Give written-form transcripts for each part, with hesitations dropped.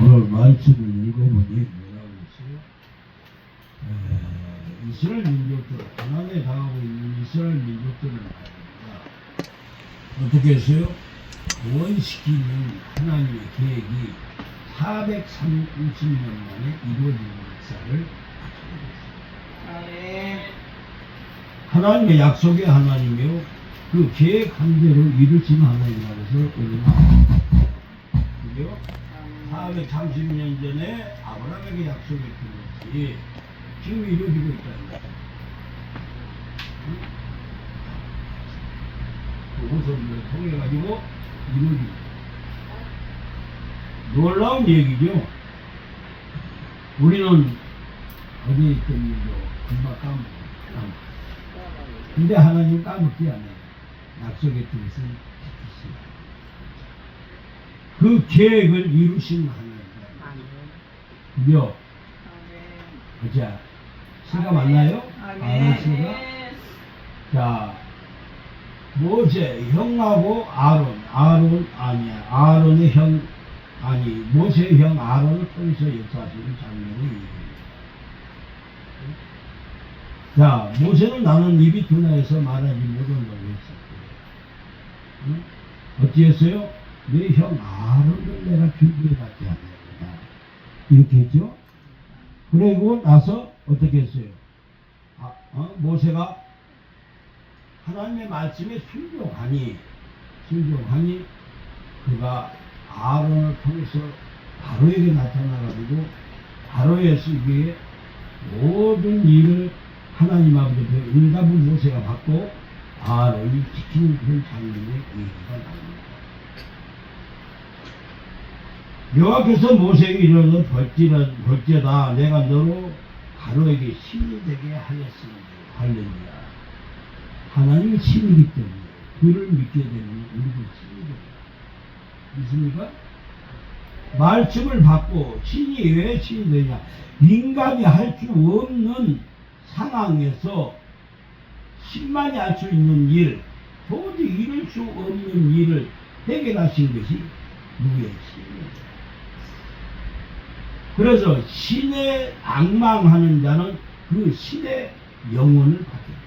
오늘 말씀을 읽어보니 뭐라고 했어요? 이스라엘 민족들, 가나안에 당하고 있는 이스라엘 민족들을 말합니다. 어떻게 했어요? 구원시키는 하나님의 계획이 430년 만에 이루어지는 역사를 갖추게 됐어요. 하나님의 약속의 하나님이요, 그 계획한 대로 이루시는 하나님이라고 해서 우리는 그죠? 430년 전에 아브라함에게 약속했던 것이 지금 이루어지고 있다는 거예요. 그 후손들을 통해 가지고 이루어지고 놀라운 얘기죠. 우리는 어디에 있던 일도 금방 까먹고 근데 하나님 까먹지 않아요. 약속의 뜻을 지키시다. 그 계획을 이루신 하나님입니다. 그죠? 자, 시가 맞나요? 시가? 자, 모세 형하고 아론의 형, 모세의 형 아론을 통해서 역사하시는 장면이. 자, 모세는 나는 입이 둔하여서 말하지 못한다고 했었고요. 응? 어찌했어요? 내 형 아론을 내가 준비해놨지 않느냐. 이렇게 했죠? 그리고 나서 어떻게 했어요? 모세가 하나님의 말씀에 순종하니 그가 아론을 통해서 바로에게 나타나가지고 바로에서 이게 모든 일을 하나님 아버지 앞에 응답을 모세가 받고 아론이 지키는 그런 장면의 얘기가 나옵니다. 여호와께서 모세에게 이르되 벌죄다 내가 너로 바로에게 신이 되게 하였느니라. 하나님이 신이기 때문에 그를 믿게 되면 우리도 신이 됩니다. 믿습니까? 말씀을 받고 신이 왜 신이 되냐? 인간이 할 수 없는 상황에서 신만이 할 수 있는 일, 도저히 이룰 수 없는 일을 해결하신 것이 누구의 신입니다. 그래서 신에 앙망하는 자는 그 신의 영혼을 받게 됩니다.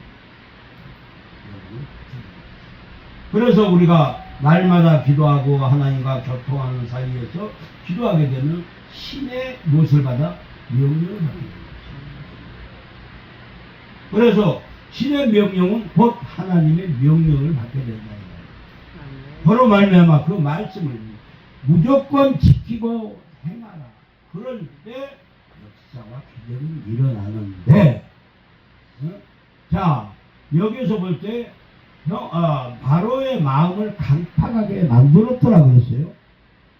그래서 우리가 날마다 기도하고 하나님과 교통하는 사이에서 기도하게 되면 신의 무엇을 받아? 명령을 받게 됩니다. 그래서 신의 명령은 곧 하나님의 명령을 받게 된다. 바로 말미암아 그 말씀을 무조건 지키고 행하라. 그럴 때 역사와 기적이 일어나는데, 자, 여기서 볼 때 바로의 마음을 강팍하게 만들었더라 그랬어요.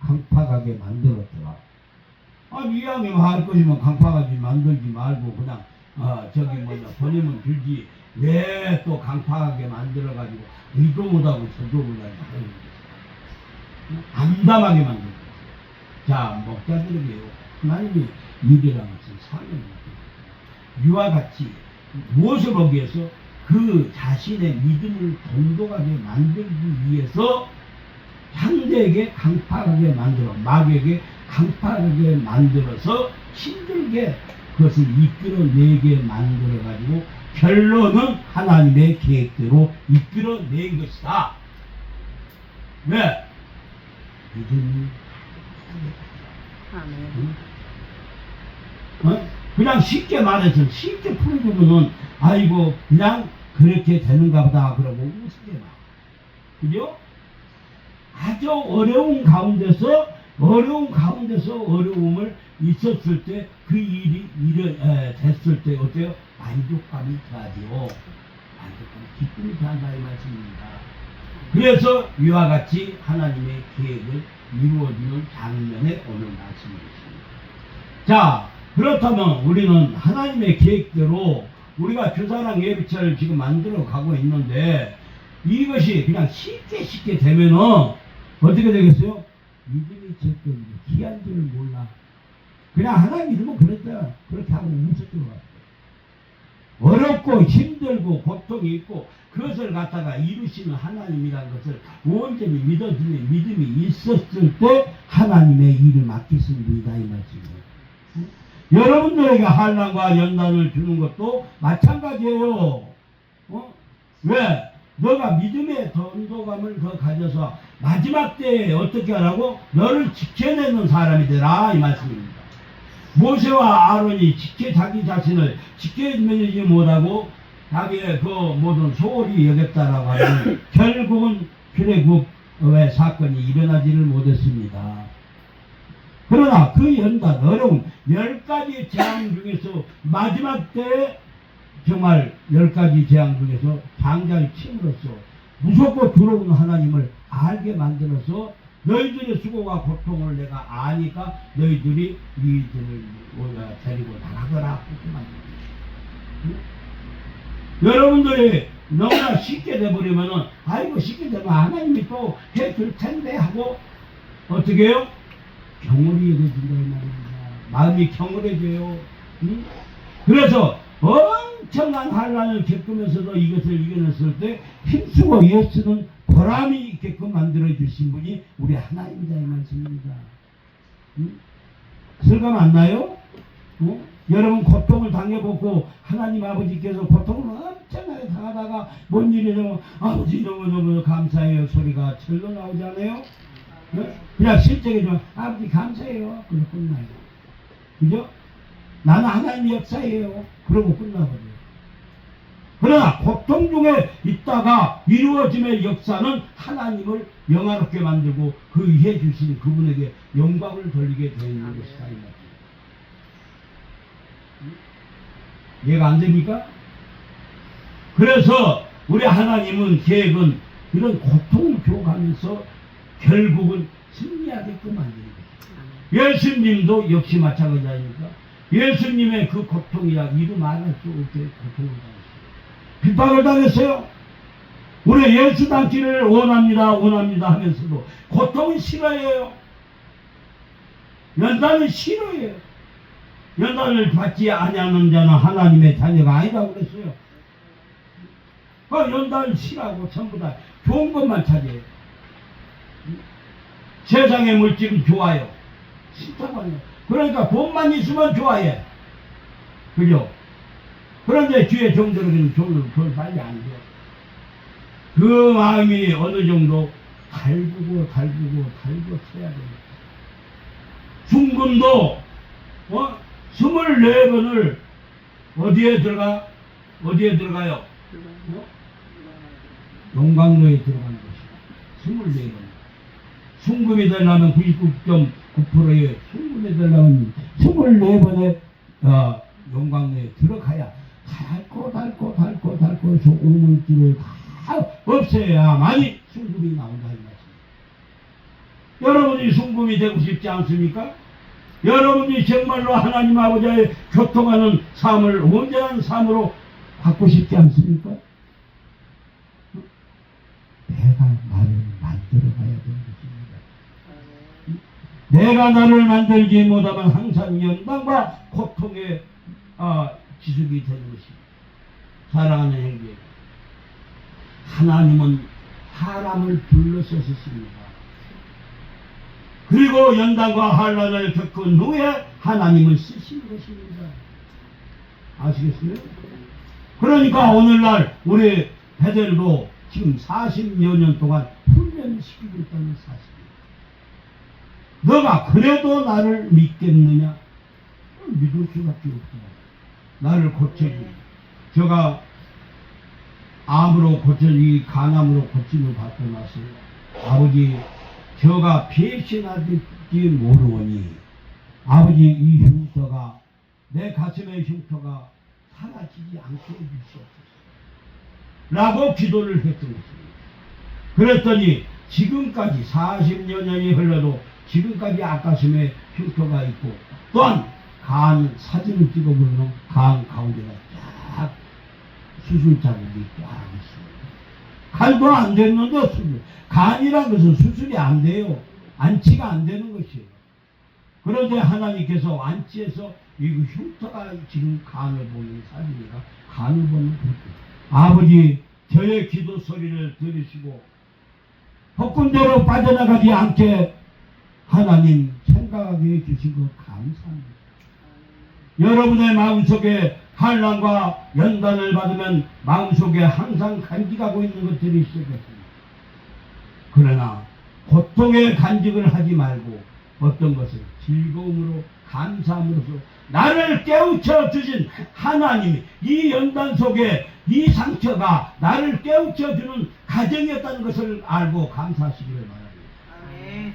강팍하게 만들었더라. 이왕이면 할 것이면 강팍하게 만들지 말고 그냥 보내면 들지. 왜 또 강팍하게 만들어가지고 이도 못하고 저도 못하고 하는 거예요. 암담하게 만든 거예요. 자, 목자들에게요, 하나님이 일이라는 것은 사명입니다. 이와 같이 무엇을 보기 위해서? 그 자신의 믿음을 동동하게 만들기 위해서 상대에게 강팍하게 만들어, 마귀에게 강팍하게 만들어서 힘들게 그것을 이끌어내게 만들어가지고 결론은 하나님의 계획대로 이끌어낸 것이다. 왜? 믿음이 그냥 쉽게 말해서 쉽게 풀어주면은 아이고 그냥 그렇게 되는가 보다 그러고 웃게 나. 그죠? 아주 어려운 가운데서 어려움을 있었을 때 그 일이 됐을 때 어때요? 만족감이 더하지요. 만족감, 기쁨이 더한다 이 말씀입니다. 그래서 이와 같이 하나님의 계획을 이루어지는 장면에 오늘 말씀이었습니다. 자, 그렇다면 우리는 하나님의 계획대로 우리가 주사랑 예비차를 지금 만들어 가고 있는데 이것이 그냥 쉽게 되면은 어떻게 되겠어요? 믿음이 적게 귀한 줄을 몰라. 그냥 하나님 믿으면 그렇게 하고 웃어 들어갔어요. 어렵고 힘들고 고통이 있고 그것을 갖다가 이루시는 하나님이라는 것을 온전히 믿어주는 믿음이 있었을 때 하나님의 일을 맡기십니다. 이 말씀이에요. 여러분들에게 환난과 연단을 주는 것도 마찬가지예요. 왜? 너가 믿음의 전도감을 더 가져서 마지막 때에 어떻게 하라고? 너를 지켜내는 사람이 되라 이 말씀입니다. 모세와 아론이 자기 자신을 지켜내지 못하고 자기의 그 모든 소홀히 여겼다라고 하면 결국은 출애굽의 사건이 일어나지를 못했습니다. 그러나 그 연단 어려운 10가지 재앙 중에서 마지막 때 정말 10가지 재앙 중에서 장자를 침으로써 무섭고 두려운 하나님을 알게 만들어서 너희들의 수고와 고통을 내가 아니까 너희들이 이들을 데리고 나가거라 그렇게 만듭니다. 여러분들이 너무나 쉽게 돼버리면은 아이고 쉽게 되면 하나님이 또 해줄 텐데 하고 어떻게 해요? 경홀히 여겨진다 이 말입니다. 마음이 경홀해져요. 응? 그래서 엄청난 환난을 겪으면서도 이것을 이겨냈을 때 힘쓰고 예수는 보람이 있게끔 만들어 주신 분이 우리 하나님이다 이 말씀입니다. 응? 슬감 안 나요? 여러분 고통을 당해보고 하나님 아버지께서 고통을 엄청나게 당하다가 뭔 일이냐면 아버지 너무너무 감사해요 소리가 절로 나오지 않아요? 그냥 실적이지만 아버지 감사해요 그러고 끝나요. 그죠? 나는 하나님의 역사예요 그러고 끝나버려요. 그러나 고통 중에 있다가 이루어짐의 역사는 하나님을 영화롭게 만들고 그 위해 주신 그분에게 영광을 돌리게 되는 것이다. 이해가 안 됩니까? 그래서 우리 하나님은 계획은 이런 고통을 줘가면서 결국은 승리하게끔 만드는 거예요. 예수님도 역시 마찬가지 아닙니까? 예수님의 그 고통이야 이루 말할 수 없게 고통을 당했어요. 핍박을 당했어요. 우리 예수 닮기를 원합니다 하면서도 고통은 싫어해요. 연단은 싫어해요. 연단을 받지 아니하는 자는 하나님의 자녀가 아니라고 그랬어요. 연단을 싫어하고 전부 다 좋은 것만 찾아요. 세상의 물질은 좋아요. 싫다고 하네요. 그러니까 돈만 있으면 좋아해. 그죠? 그런데 주의 종들에게는 돈을 빨리 안 줘. 그 마음이 어느 정도 달구고 쳐야 됩니다. 순금도 24번을 어디에 들어가요? 용광로에 들어가는 것이요. 24번. 순금이 되려면 99.9%의 순금이 되려면 24번의 용광로에 들어가야 달고 해서 오물질을 다 없애야만이 순금이 나온다 이 말씀입니다. 여러분이 순금이 되고 싶지 않습니까? 여러분이 정말로 하나님 아버지의 교통하는 삶을 온전한 삶으로 갖고 싶지 않습니까? 내가 나를 만들어 가야 되는 것입니다. 내가 나를 만들지 못하면 항상 연단과 고통의 지속이 되는 것입니다. 사랑하는 형제, 하나님은 사람을 불러서 쓰십니다. 그리고 연단과 환난을 겪은 후에 하나님을 쓰시는 것입니다. 아시겠어요? 그러니까 오늘날 우리 배들도 지금 40여 년 동안 훈련을 시키고 있다는 사실이에요. 너가 그래도 나를 믿겠느냐? 믿을 수밖에 없다. 나를 고쳐주고 제가 암으로 이 간암으로 고침을 받고 나서요. 아버지 저가 배신하지 모르오니 아버지 이 흉터가 내 가슴의 흉터가 사라지지 않게 해주시옵소서 라고 기도를 했던 것입니다. 그랬더니 지금까지 40여 년이 흘러도 지금까지 앞가슴에 흉터가 있고 또한 간 사진을 찍어보면 간 가운데가 쫙 수술 자국이 쫙 있습니다. 칼도 안 됐는데 수술. 간이라는 것은 수술이 안 돼요. 안치가 안 되는 것이에요. 그런데 하나님께서 완치해서 이거 흉터가 지금 간을 보는 사진이가 간을 보는 아버지 저의 기도 소리를 들으시고 헛군대로 빠져나가지 않게 하나님 생각하게 해주신 것 감사합니다. 여러분의 마음속에 환난과 연단을 받으면 마음속에 항상 간직하고 있는 것들이 있을 것입니다. 그러나 고통의 간직을 하지 말고 어떤 것을 즐거움으로 감사함으로써 나를 깨우쳐 주신 하나님이 이 연단 속에 이 상처가 나를 깨우쳐 주는 가정이었다는 것을 알고 감사하시기를 바랍니다. 아멘.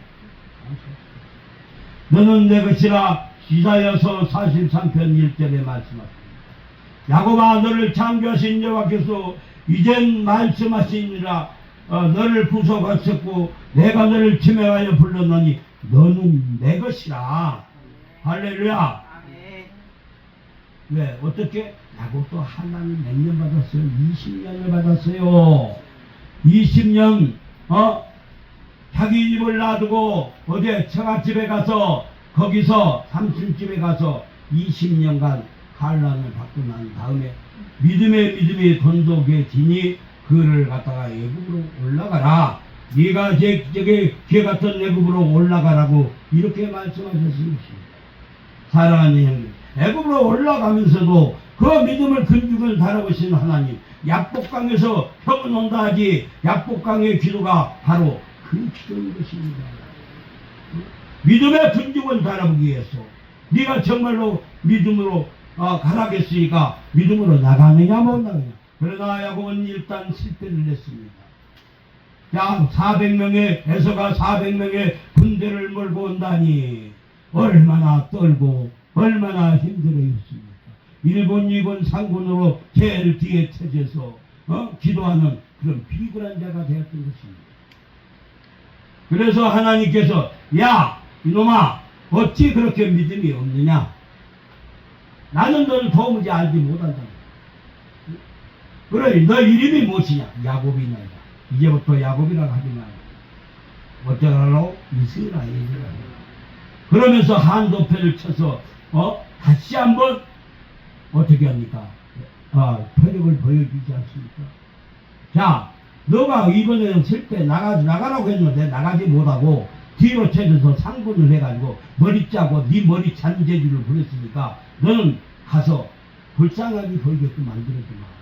너는 내 것이라 이사야서 43편 1절에 말씀하십니다. 야곱아 너를 창조하신 여호와께서 이젠 말씀하시니라 너를 구속하셨고 내가 너를 지명하여 불렀노니 너는 내 것이라. 할렐루야. 아멘. 왜? 어떻게? 야곱도 하나님 몇 년 받았어요? 20년을 받았어요. 20년 자기 집을 놔두고 어제 처갓집에 가서 거기서 삼촌집에 가서 20년간 환난을 받고 난 다음에 믿음이 건도해지니 그를 갖다가 애굽으로 올라가라. 네가 저기 개 같은 애굽으로 올라가라고 이렇게 말씀하셨습니다. 사랑하는 형님, 애굽으로 올라가면서도 그 믿음을 근육을 달아보신 하나님, 약복강에서 형은 온다 하지 약복강의 기도가 바로 그 기도인 것입니다. 믿음의 근육을 달아보기 위해서 네가 정말로 믿음으로 가라겠으니까 믿음으로 나가느냐 못 나가느냐. 그러나 야곱은 일단 실패를 냈습니다. 자, 400명의 에서가 400명의 군대를 몰고 온다니 얼마나 떨고 얼마나 힘들어했습니까. 1군 2군 3군으로 제일 뒤에 쳐져서 기도하는 그런 비굴한 자가 되었던 것입니다. 그래서 하나님께서 야 이놈아 어찌 그렇게 믿음이 없느냐. 나는 너를 도무지 알지 못한다. 그래 너 이름이 무엇이냐. 야곱이나이다. 이제부터 야곱이라고 하지 말고 어쩌라고 이스라엘이라고. 그러면서 한도패를 쳐서 다시 한번 어떻게 합니까? 표력을 보여주지 않습니까? 자, 너가 이번에는 쓸 때 나가라고 했는데 나가지 못하고 뒤로 쳐져서 상분을 해가지고 머리 짜고 네 머리 잔재주를 부렸으니까 너는 가서 불쌍하게 보이게끔 만들어주마.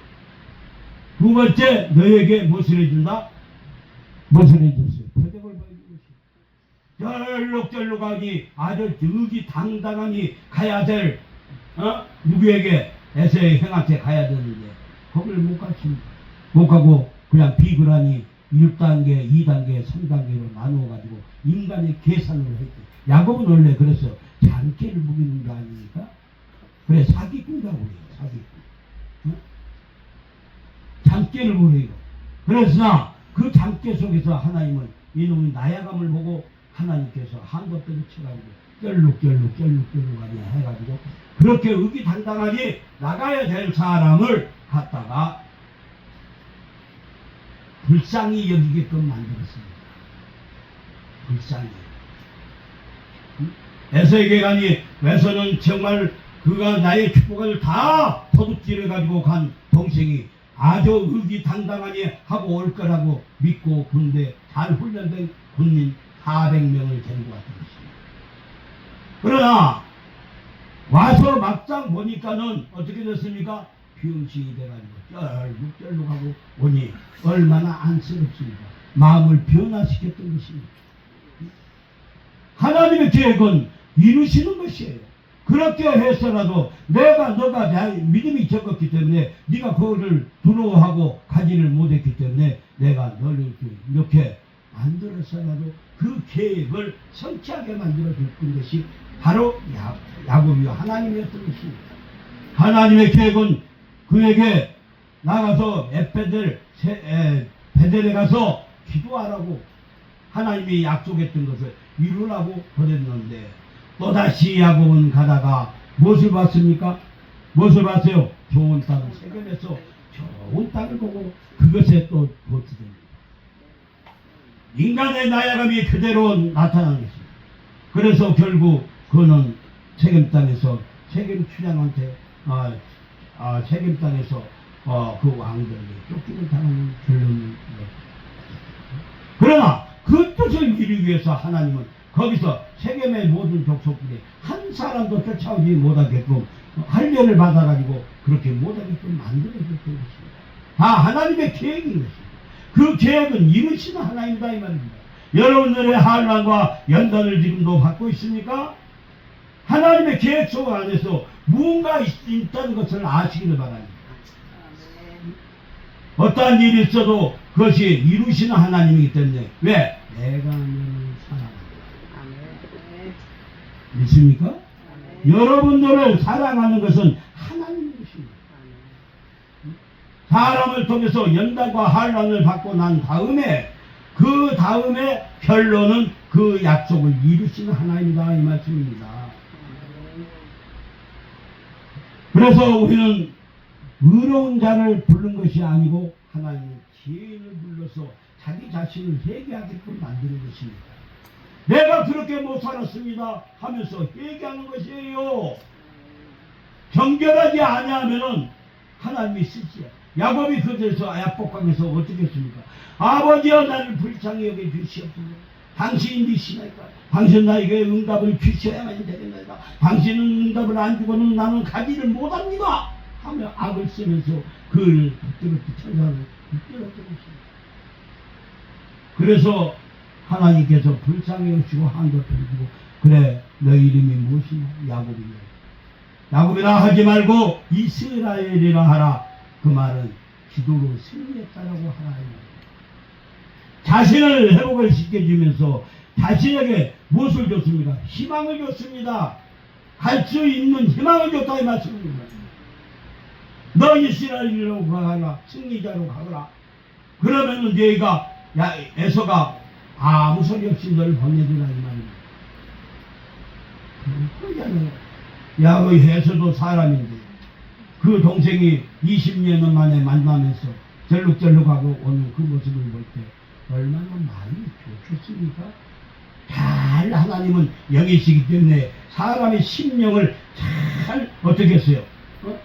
두 번째 너에게 무엇을 해준다? 무엇을 해줬어요? 표적을 보여준 것이요. 절룩절룩 하니 아주 의기당당하니 가야 될 누구에게 에서의 형한테 가야 되는데 거기를 못 갔습니다. 못 가고 그냥 비굴하니 1단계, 2단계, 3단계로 나누어가지고 인간의 계산을 했죠. 야곱은 원래 그래서 장깨를 부리는 거 아닙니까? 그래 사기꾼이라고 해요. 사기꾼. 장깨를 부려요. 그래서 그 장깨 속에서 하나님은 이놈의 나야감을 보고 하나님께서 한것들을 쳐가지고 쩔룩쩔룩 하냐 해가지고 그렇게 의기당당하게 나가야 될 사람을 갖다가 불쌍히 여기게끔 만들었습니다. 불쌍히. 에서에게 가니 에서는 정말 그가 나의 축복을 다 도둑질해가지고 간 동생이 아주 의기당당하니 하고 올 거라고 믿고 군대 잘 훈련된 군인 400명을 데리고 왔던 것입니다. 그러나 와서 막상 보니까는 어떻게 됐습니까? 병신이 돼가지고 쩔룩쩔룩하고 오니 얼마나 안쓰럽습니까? 마음을 변화시켰던 것입니다. 하나님의 계획은 이루시는 것이에요. 그렇게 해서라도 너가 믿음이 적었기 때문에 네가 그거를 두려워하고 가지를 못했기 때문에 내가 너를 이렇게 만들어서라도 그 계획을 성취하게 만들어줄 것이 바로 야곱이요 하나님이었던 것입니다. 하나님의 계획은 그에게 나가서 베델에 가서 기도하라고 하나님이 약속했던 것을 이루라고 보냈는데 또다시 야곱은 가다가 무엇을 봤습니까? 무엇을 봤어요? 좋은 땅을 세겜에서 좋은 땅을 보고 그것에 또 도취됩니다. 인간의 나약함이 그대로 나타나는 것입니다. 그래서 결국 그거는 세겜 땅에서 세겜 춘향한테 세겜 땅에서 그 왕들이 쫓기를 당하는 결론을 그러나 그 뜻을 이루기 위해서 하나님은 거기서 세겜의 모든 족속들이 한 사람도 쫓아오지 못하게끔 할례를 받아가지고 그렇게 못하게끔 만들어줬던 것입니다. 다 하나님의 계획인 것입니다. 그 계획은 이루시는 하나님이다 이 말입니다. 여러분들의 한란과 연단을 지금도 받고 있습니까? 하나님의 계획 속 안에서 무언가 있다는 것을 아시기를 바랍니다. 어떠한 일이 있어도 그것이 이루시는 하나님이기 때문에 왜? 내가 너를 사랑한다. 믿습니까? 여러분들을 사랑하는 것은 하나님의 것입니다. 사람을 통해서 연단과 환난을 받고 난 다음에 그 다음에 결론은 그 약속을 이루시는 하나님이다 이 말씀입니다. 그래서 우리는 의로운 자를 부른 것이 아니고 하나님은 죄인을 불러서 자기 자신을 회개하게끔 만드는 것입니다. 내가 그렇게 못 살았습니다 하면서 회개하는 것이에요. 정결하지 아니하면은 하나님이 쓰지요. 야곱이 그들에서 야복강에서 어떻게 했습니까? 아버지여 나를 불쌍히 여겨 주시옵소서. 당신이 니시나이까? 당신 나에게 응답을 주셔야만 되겠나이다. 당신은 응답을 안 주고는 나는 가지를 못합니다 하며 악을 쓰면서 그를 붙들었던 천사를 붙들었던 것입니다. 그래서 하나님께서 불쌍히 여기시고 한도 펴주고 그래 너희 이름이 무엇이냐? 야곱이냐? 야곱이라 하지 말고 이스라엘이라 하라. 그 말은 기도로 승리했다라고 하라. 자신을 회복을 시켜주면서 자신에게 무엇을 줬습니까? 희망을 줬습니다. 갈 수 있는 희망을 줬다 이 말씀입니다. 너 이스라엘로 가라. 승리자로 가거라. 그러면은 너희가 에서가 아무 소리 없이 널 보내주라 이 말입니다. 그러잖아요. 야곱이 에서도 사람인데 그 동생이 20년 만에 만나면서 절룩절룩하고 오는 그 모습을 볼 때 얼마나 마음이 좋겠습니까? 잘 하나님은 여기시기 때문에 사람의 심령을 잘 어떻게 했어요?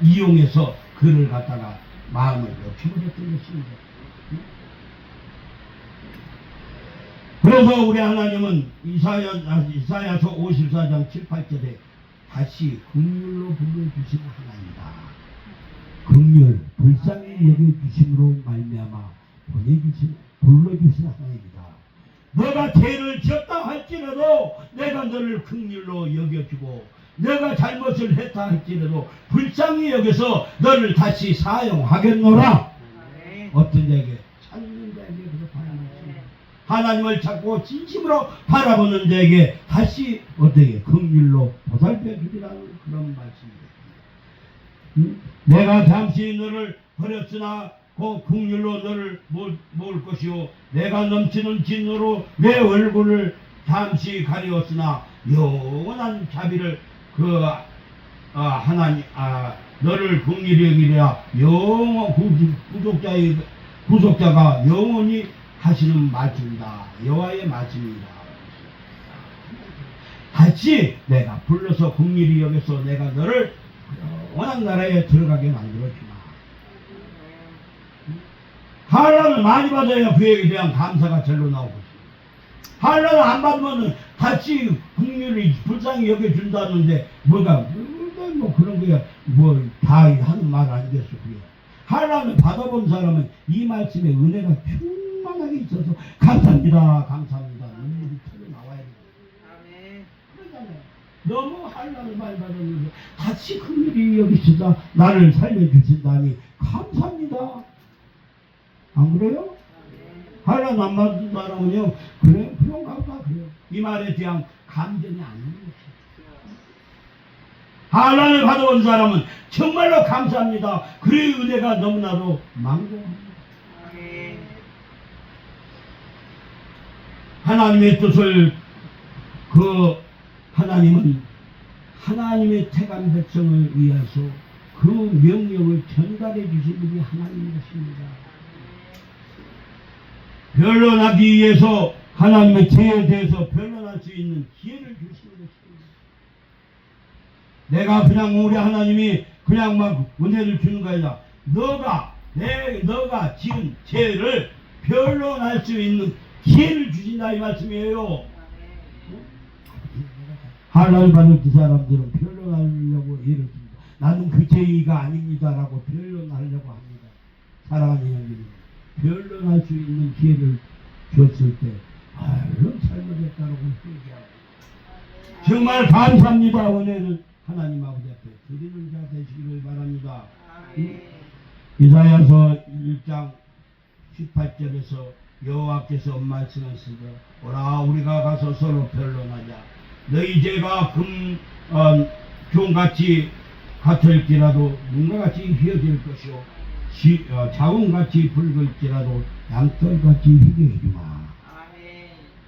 이용해서 그를 갖다가 마음을 높여버렸던 것입니다. 그래서 우리 하나님은 이사야서 54장 7, 8절에 다시 긍휼로 불러주시는 하나님이다. 긍휼, 불쌍히 여겨주심으로 말미암아 불러주신 하나님이다. 너가 죄를 지었다 할지라도 내가 너를 긍휼로 여겨주고 내가 잘못을 했다 할지라도 불쌍히 여겨서 너를 다시 사용하겠노라. 어떤 자에게? 찾는 자에게 그렇다는 것입니다. 하나님을 찾고 진심으로 바라보는 자에게 다시 어떻게 긍휼로 보살펴 주리라는 그런 말씀입니다. 내가 잠시 너를 버렸으나 그 긍휼로 너를 모을 것이요 내가 넘치는 진노로 내 얼굴을 잠시 가리웠으나 영원한 자비를 하나님 너를 긍휼히 여기랴 영원 구속자가 영원히 하시는 말씀이다. 여호와의 말씀입니다. 같이 내가 불러서 긍휼히 여겨서 내가 너를 영원한 나라에 들어가게 만들어주마. 환난을 많이 받아야 그에게 대한 감사가 절로 나오고 있습니다. 환난을 안 받으면 같이 긍휼히 불쌍히 여겨준다는데 뭐가 뭐 그런 거야 뭐 다 하는 말 아니겠어. 그게 환난을 받아본 사람은 이 말씀에 은혜가 충만하게 있어서 감사합니다 감사합니다 눈물이 터져 나와야 돼. 그러잖아요. 너무 환난을 많이 받았는데 같이 긍휼히 여기시다 나를 살려주신다니 감사합니다. 안 그래요? 환난 안 받은 사람은요 그래 그런가 보다 그래요. 이 말에 대한 감정이 안 있는 것이에요. 환난을 받아온 사람은 정말로 감사합니다. 그의 은혜가 너무나도 망고합니다. 하나님의 뜻을 하나님은 하나님의 택한 백성을 위해서 그 명령을 전달해 주신 분이 하나님인 것입니다. 변론하기 위해서 하나님의 죄에 대해서 변론할 수 있는 기회를 주시는 것입니다. 내가 그냥 우리 하나님이 그냥 막 은혜를 주는 거야. 너가 지은 죄를 변론할 수 있는 기회를 주신다 이 말씀이에요. 하나님 받을 그 사람들은 변론하려고 예를 듭니다. 나는 그 죄의가 아닙니다라고 변론하려고 합니다. 사랑하는 형님, 변론할 수 있는 기회를 줬을 때 물론 잘못했다라고 얘기하고 정말 감사합니다. 은혜를 하나님 아버지 앞에 드리는 자 되시기를 바랍니다. 이사야서 1장 18절에서 여호와께서 말씀하시되 오라 우리가 가서 서로 변론하자. 너희 죄가 금종같이 같을지라도 눈과같이 휘어질 것이요 자원같이 붉을지라도 양털같이 희게 해주마.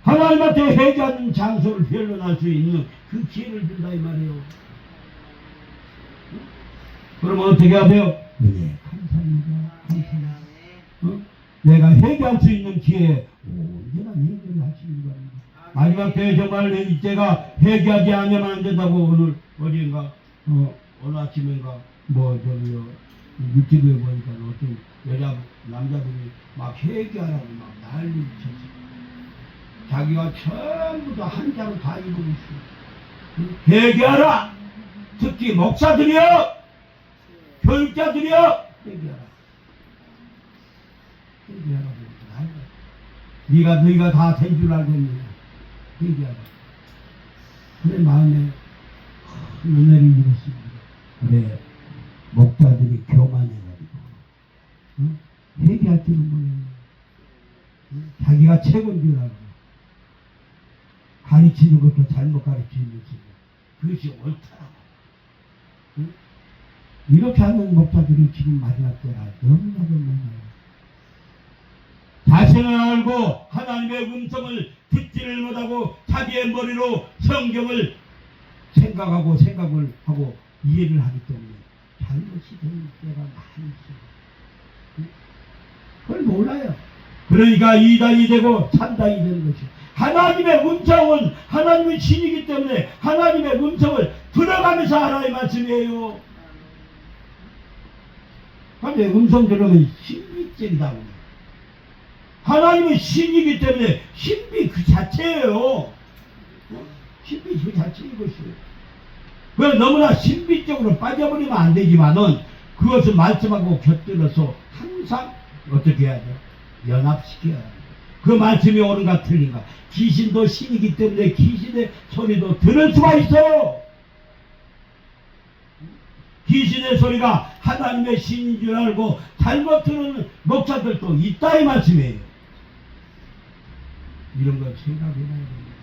하나님한테 회개하는 장소를 변론할 수 있는 그 기회를 준다 이 말이에요. 그러면 어떻게 하세요? 네, 감사합니다. 감사합니다. 내가 회개할 수 있는 기회에 언제나 회개를 하시는 겁니다. 마지막 때에 정말 이때가 회개하지 않으면 안 된다고 오늘 어디인가 어느 아침인가 유튜브에 보니까 어떤 남자분이 막 회개하라고 막 난리 쳤어요. 자기가 전부 다 한 장을 다 읽고 있어요. 회개하라! 특히 목사들이여! 교육자들이여! 회개하라. 회개하라. 너희가 다 된 줄 알겠느냐. 회개하라. 그래 마음에 은혜를 입었습니다. 그래 목자들이 교만해가지고 회개할 줄은 몰라요. 자기가 최고인 줄 알고 가르치는 것도 잘못 가르치면서 그것이 옳다라고. 이렇게 하는 목사들이 지금 마지막 때라 너무나도 많아요. 자신을 알고 하나님의 음성을 듣지를 못하고 자기의 머리로 성경을 생각을 하고 이해를 하기 때문에 잘못이 되는 때가 많이 있어요. 그걸 몰라요. 그러니까 이단이 되고 산단이 되는 것이요. 하나님의 음성은 하나님의 신이기 때문에 하나님의 음성을 들어가면서 하라 이 말씀이에요. 그런데 음성 들으면 신비적이다고. 하나님은 신이기 때문에 신비 그 자체예요. 신비 그 자체인 것이에요. 그래서 너무나 신비적으로 빠져버리면 안 되지만은 그것을 말씀하고 곁들여서 항상 어떻게 해야 돼요? 연합시켜야 돼요. 그 말씀이 옳은가 틀린가. 귀신도 신이기 때문에 귀신의 소리도 들을 수가 있어요. 귀신의 소리가 하나님의 신인 줄 알고 잘못 들은 목사들도 있다 이 말씀이에요. 이런 걸 생각해봐야 됩니다.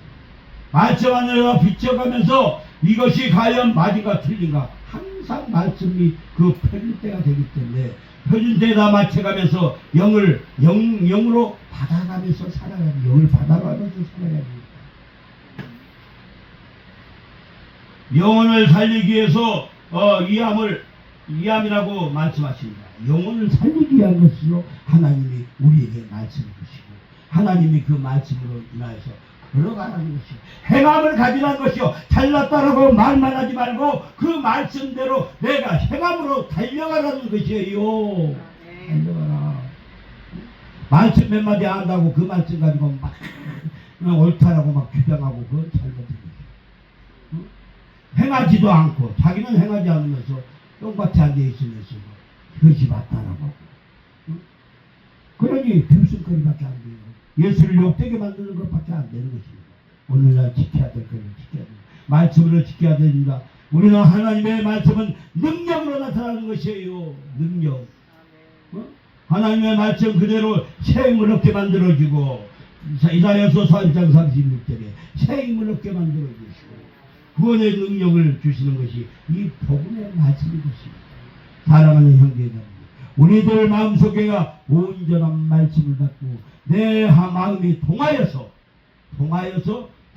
말씀 하늘과 비춰가면서 이것이 과연 맞은가 틀린가 항상 말씀이 그 펴질 때가 되기 때문에 펴진 데다 맞춰가면서 영으로 받아가면서 살아야 합니다. 영을 받아가면서 살아야 합니다. 영혼을 살리기 위해서 이함이라고 말씀하십니다. 영혼을 살리기 위한 것으로 하나님이 우리에게 말씀해 주시고 하나님이 그 말씀으로 인하여서 걸어가라는 것이요. 행함을 가지라는 것이요. 잘났다라고 말만 하지 말고 그 말씀대로 내가 행함으로 달려가라는 것이에요. 달려가라. 말씀 몇 마디 안다고 그 말씀 가지고 막 옳다라고 막 주장하고 그건 잘못된 거죠. 행하지도 않고 자기는 행하지 않으면서 똥밭에 앉아있으면서 그것이 맞다라고 하고 그러니 뷰슨거리밖에 안 돼요. 예수를 욕되게 만드는 것밖에 안 되는 것입니다. 오늘날 지켜야 될 것을 지켜야 됩니다. 말씀으로 지켜야 됩니다. 우리는 하나님의 말씀은 능력으로 나타나는 것이에요. 능력. 하나님의 말씀 그대로 새 힘을 얻게 만들어주고 이사야서 4장 36절에 새 힘을 얻게 만들어주시고 구원의 능력을 주시는 것이 이 복음의 말씀인 것입니다. 사랑하는 형제자매, 우리들 마음속에가 온전한 말씀을 갖고 내 마음이 통하여서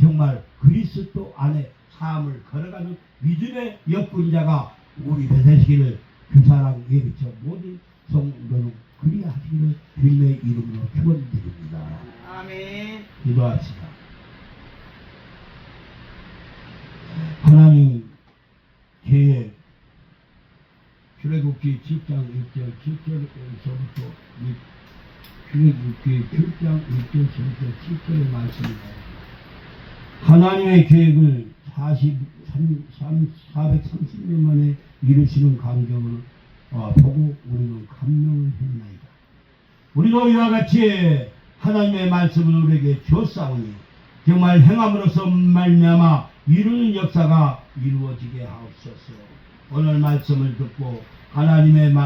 정말 그리스도 안에 삶을 걸어가는 믿음의 역군자가 우리 되시기를 주사랑 예비처 모든 성도는 그리하시기를 주님의 이름으로 축원드립니다. 아멘. 기도합시다. 하나님, 죄 출애굽기 7장 1절 7절에서부터 출애굽기 7장 1절서부터 7절의 말씀입니다. 하나님의 계획을 430년 만에 이루시는 광경을 보고 우리는 감명을 했나이다. 우리도 이와 같이 하나님의 말씀을 우리에게 주었사오니 정말 행함으로써 말미암아 이루는 역사가 이루어지게 하옵소서. 오늘 말씀을 듣고 하나님은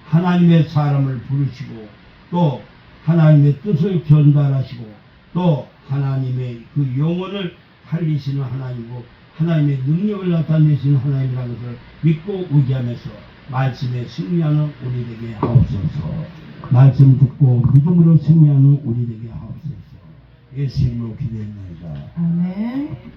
하나님의 사람을 부르시고 또 하나님의 뜻을 전달하시고 또 하나님의 그 영혼을 살리시는 하나님이고 하나님의 능력을 나타내시는 하나님이라는 것을 믿고 의지하면서 말씀에 승리하는 우리 되게 하옵소서. 말씀 듣고 믿음으로 승리하는 우리 되게 하옵소서. 예수 이름으로 기도했나이다. 아멘.